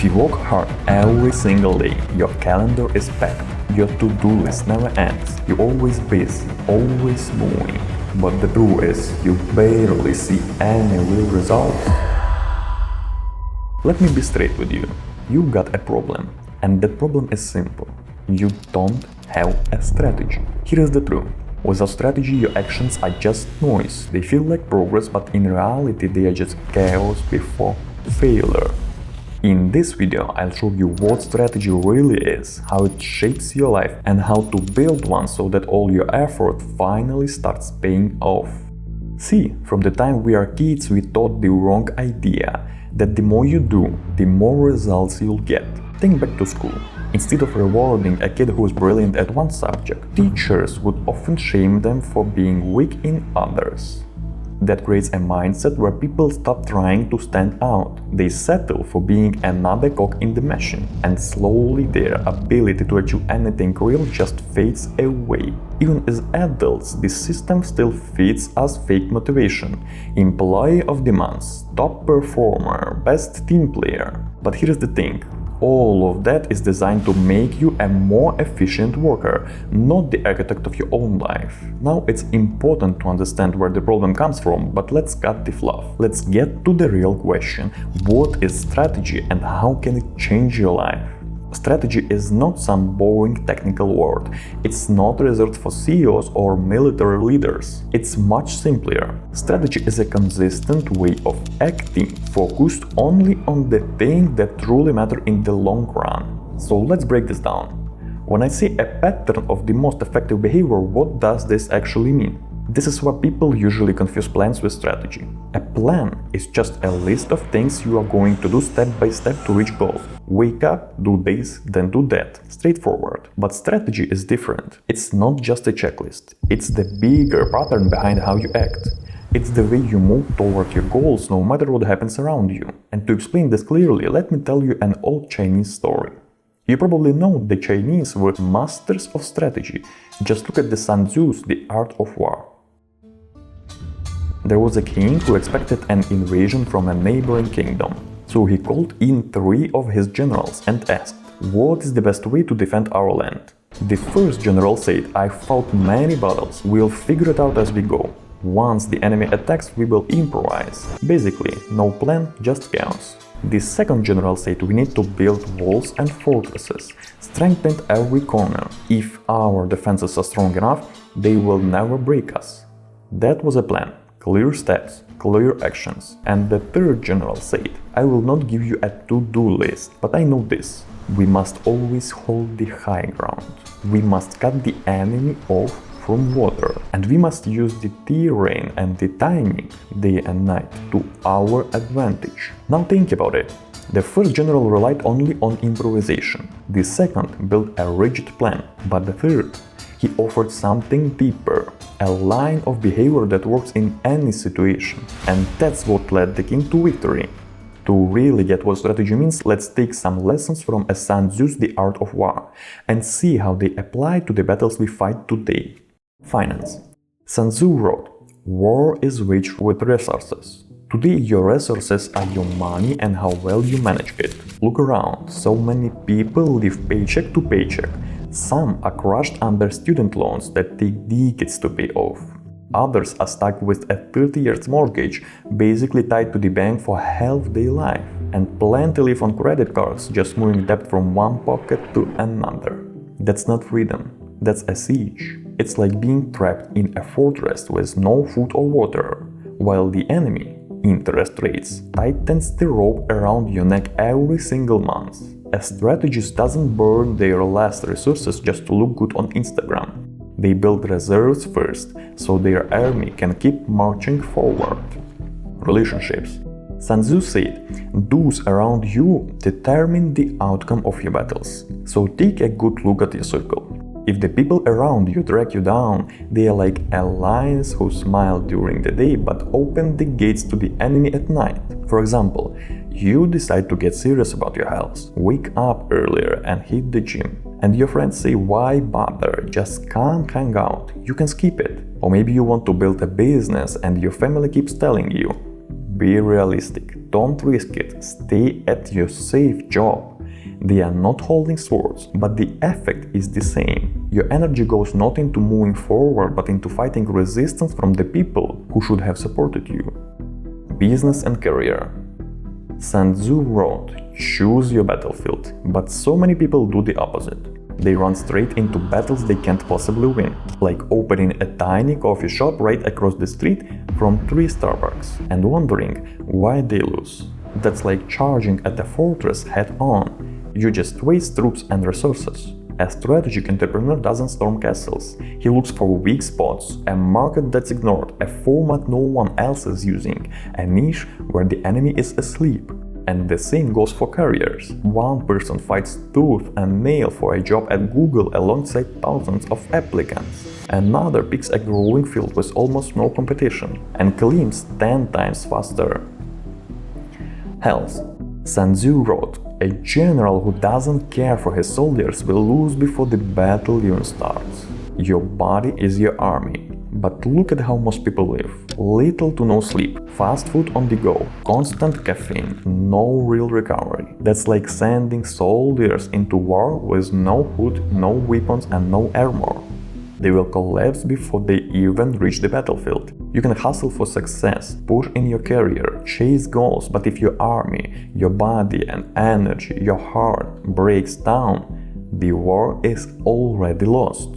If you work hard every single day, your calendar is packed, your to-do list never ends, you're always busy, always moving. But the truth is, you barely see any real results. Let me be straight with you. You got a problem, and that problem is simple. You don't have a strategy. Here is the truth. Without strategy, your actions are just noise. They feel like progress, but in reality, they are just chaos before failure. In this video, I'll show you what strategy really is, how it shapes your life, and how to build one so that all your effort finally starts paying off. See, from the time we are kids, we thought the wrong idea, that the more you do, the more results you'll get. Think back to school. Instead of rewarding a kid who is brilliant at one subject, teachers would often shame them for being weak in others. That creates a mindset where people stop trying to stand out. They settle for being another cog in the machine, and slowly their ability to achieve anything real just fades away. Even as adults, this system still feeds us fake motivation. Employee of the month, top performer, best team player. But here's the thing. All of that is designed to make you a more efficient worker, not the architect of your own life. Now it's important to understand where the problem comes from, but let's cut the fluff. Let's get to the real question. What is strategy and how can it change your life? Strategy is not some boring technical word. It's not reserved for CEOs or military leaders. It's much simpler. Strategy is a consistent way of acting, focused only on the things that truly matter in the long run. So let's break this down. When I say a pattern of the most effective behavior, what does this actually mean? This is why people usually confuse plans with strategy. A plan is just a list of things you are going to do step by step to reach goals. Wake up, do this, then do that. Straightforward. But strategy is different. It's not just a checklist. It's the bigger pattern behind how you act. It's the way you move toward your goals no matter what happens around you. And to explain this clearly, let me tell you an old Chinese story. You probably know the Chinese were masters of strategy. Just look at the Sun Tzu's The Art of War. There was a king who expected an invasion from a neighboring kingdom. So he called in 3 of his generals and asked, "What is the best way to defend our land?" The first general said, "I've fought many battles, we'll figure it out as we go. Once the enemy attacks, we will improvise." Basically, no plan, just chaos. The second general said, "We need to build walls and fortresses, strengthen every corner. If our defenses are strong enough, they will never break us." That was a plan. Clear steps, clear actions. And the third general said, "I will not give you a to-do list, but I know this. We must always hold the high ground. We must cut the enemy off from water. And we must use the terrain and the timing, day and night, to our advantage." Now think about it. The first general relied only on improvisation. The second built a rigid plan. But the third, he offered something deeper, a line of behavior that works in any situation. And that's what led the king to victory. To really get what strategy means, let's take some lessons from a Sun Tzu's The Art of War and see how they apply to the battles we fight today. Finance. Sun Tzu wrote, "War is waged with resources." Today your resources are your money and how well you manage it. Look around, so many people live paycheck to paycheck. Some are crushed under student loans that take decades to pay off. Others are stuck with a 30-year mortgage, basically tied to the bank for half their life. And plenty live on credit cards, just moving debt from one pocket to another. That's not freedom, that's a siege. It's like being trapped in a fortress with no food or water, while the enemy, interest rates, tightens the rope around your neck every single month. A strategist doesn't burn their last resources just to look good on Instagram. They build reserves first, so their army can keep marching forward. Relationships. Sun Tzu said, "Those around you determine the outcome of your battles." So take a good look at your circle. If the people around you drag you down, they are like lions who smile during the day but open the gates to the enemy at night. For example, you decide to get serious about your health, wake up earlier and hit the gym. And your friends say, "Why bother? Just come hang out. You can skip it." Or maybe you want to build a business and your family keeps telling you, "Be realistic. don't risk it. Stay at your safe job. They are not holding swords, but the effect is the same. Your energy goes not into moving forward, but into fighting resistance from the people who should have supported you. Business and career. Sun Tzu wrote, choose your battlefield, but so many people do the opposite. They run straight into battles they can't possibly win, like opening a tiny coffee shop right across the street from 3 Starbucks and wondering why they lose. That's like charging at a fortress head-on. You just waste troops and resources. A strategic entrepreneur doesn't storm castles. He looks for weak spots, a market that's ignored, a format no one else is using, a niche where the enemy is asleep. And the same goes for careers. One person fights tooth and nail for a job at Google alongside thousands of applicants. Another picks a growing field with almost no competition and claims 10 times faster. Health. Sun Tzu wrote, a general who doesn't care for his soldiers will lose before the battle even starts. Your body is your army. But look at how most people live. Little to no sleep, fast food on the go, constant caffeine, no real recovery. That's like sending soldiers into war with no food, no weapons and no armor. They will collapse before they even reach the battlefield. You can hustle for success, push in your career, chase goals, but if your army, your body and energy, your heart breaks down, the war is already lost.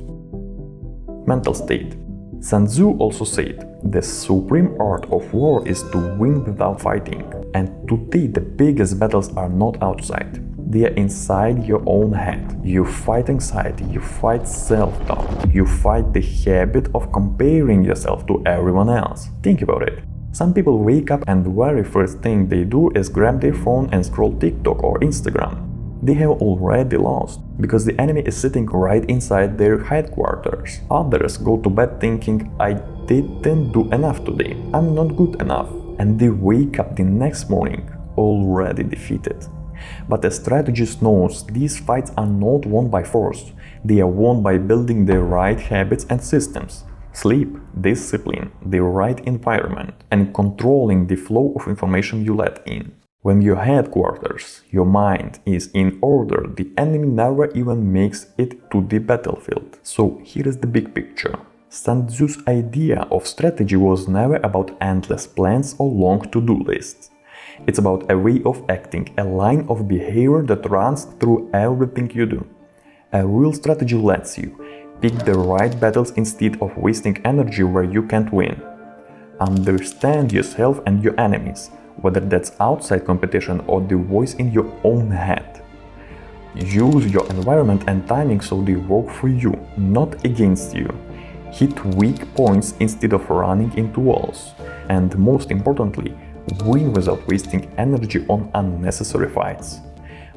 Mental state. Sun Tzu also said, the supreme art of war is to win without fighting. And today the biggest battles are not outside. They are inside your own head. You fight anxiety, you fight self-doubt, you fight the habit of comparing yourself to everyone else. Think about it. Some people wake up and the very first thing they do is grab their phone and scroll TikTok or Instagram. They have already lost, because the enemy is sitting right inside their headquarters. Others go to bed thinking, I didn't do enough today, I'm not good enough. And they wake up the next morning already defeated. But a strategist knows these fights are not won by force. They are won by building the right habits and systems. Sleep, discipline, the right environment, and controlling the flow of information you let in. When your headquarters, your mind, is in order, the enemy never even makes it to the battlefield. So here is the big picture. Sun Tzu's idea of strategy was never about endless plans or long to-do lists. It's about a way of acting, a line of behavior that runs through everything you do. A real strategy lets you pick the right battles instead of wasting energy where you can't win. Understand yourself and your enemies, whether that's outside competition or the voice in your own head. Use your environment and timing so they work for you, not against you. Hit weak points instead of running into walls. And most importantly, win without wasting energy on unnecessary fights.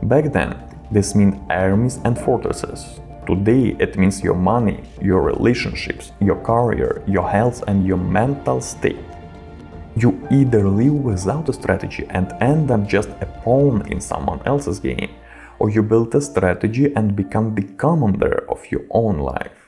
Back then, this meant armies and fortresses. Today, it means your money, your relationships, your career, your health and your mental state. You either live without a strategy and end up just a pawn in someone else's game, or you build a strategy and become the commander of your own life.